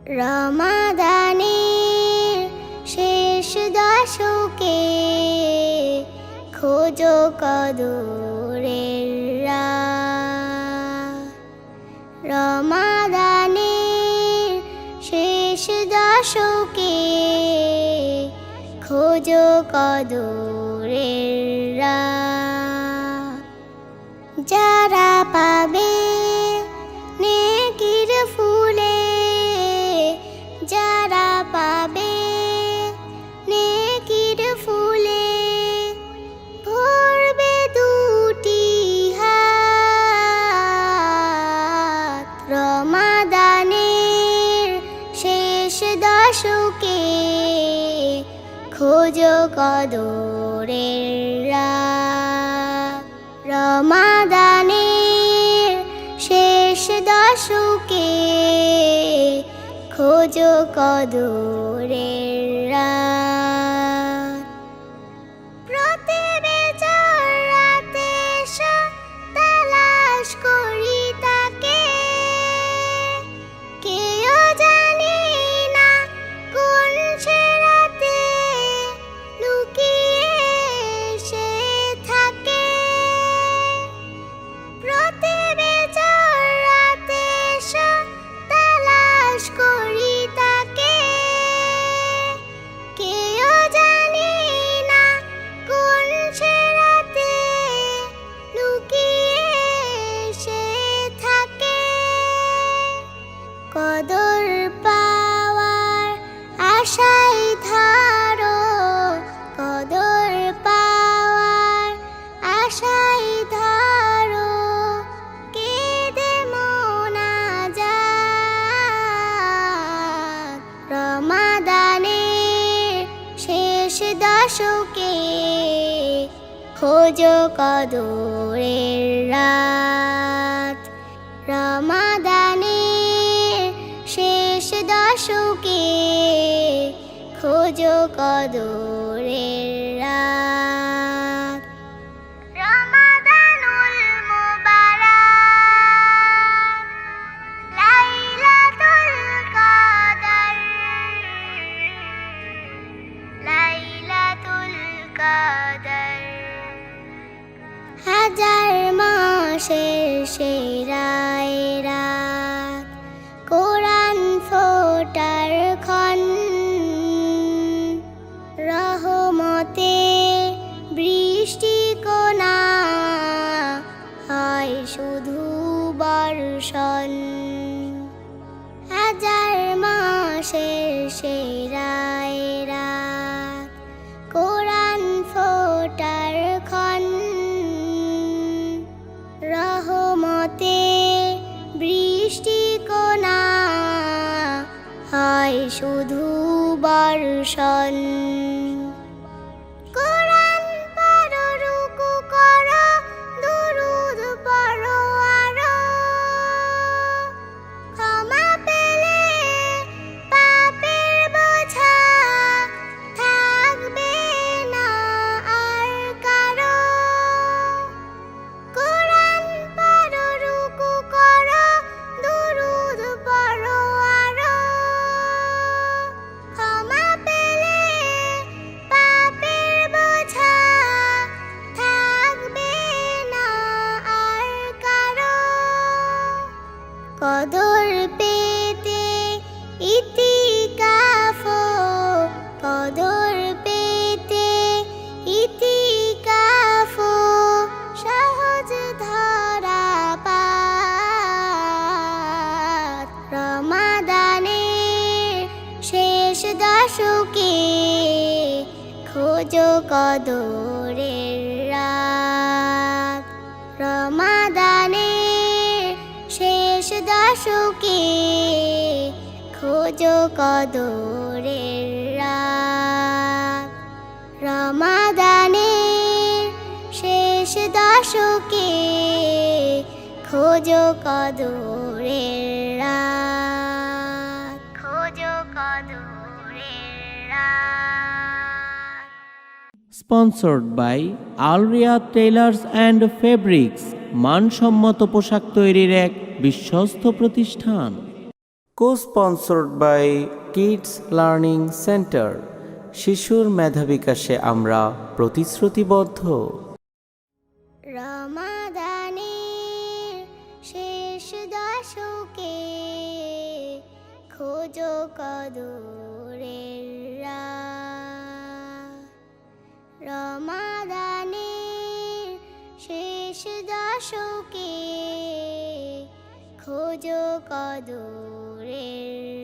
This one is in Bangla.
রমাদানের শেষ দশকে খোঁজো কদরের রাত। রমাদানের শেষ দশকে খোঁজো কদরের রাত। যারা পাবে নেকির ফুলে, যারা পাবে নেকির ফুলে, ভরবে দুটি হাত। রমাদানের শেষ দশকে খোঁজো কদরের রাত। রমাদানের শেষ দশকে খোঁজো কদরের রাত। প্রতি বেজর রাতে তালাশ করি তাকে, কেউ জানি না কোন সে রাতে লুকিয়ে সে থাকে। প্রতি বেজর রাতে তালাশ করি তাকে, কেউ জানি না কোন সে রাতে লুকিয়ে সে থাকে। কদর পাওয়ার আশায় ধরো, কদর পাওয়ার আশায় ধরো, কেঁদে মোনাজাত। রমাদানের শেষ দশকে খোঁজো কদরের রাত। রমাদানের শেষ দশকে খোঁজো কদরের রাত। রমাদানুল মুবারক, লাইলাতুল কদর, লাইলাতুল কদর। হাজার মাসের সেরা রাত, কোরআন ফোটার ক্ষণ, রহমতে বৃষ্টি কোনা হয় শুধু বর্ষণ। হাজার মাসের সেরা রাত, কোরআন ফোটার ক্ষণ, রহমতে বৃষ্টি কোনা হয় শুধু বর্ষণ। কোরআন পড়ো, রুকু করো, দুরূদ পড়ো আরো, ক্ষমা পেলে পাপের বোঝা থাকবে না আর কারো। কোরআন পড়ো, রুকু করো, দুরূদ পড়ো আরো, ক্ষমা পেলে পাপের বোঝা থাকবে না আর কারো। কদর পেতে ইতিকাফ, কদর পেতে ইতিকাফ, সহজ ধরা পাত। রমাদানের শেষ দশকে খোঁজো কদরের রাত। রমাদানের শেষ দশকে খোঁজো কদরের রাত। রমাদানের শেষ দশকে খোঁজো কদরের রাত। খোঁজো কদরের রাত। Sponsored by Al Riyad Tailors and Fabrics, মানসম্মত পোশাক তৈরির এক বিশ্বস্ত প্রতিষ্ঠান। Co-sponsored by kids learning centre. শিশুর মেধা বিকাশে আমরা প্রতিশ্রুতিবদ্ধ। রমাদানের শেষ দশকে খোঁজো কদরের রাত। রমাদানের শেষ দশকে খোঁজো কদরের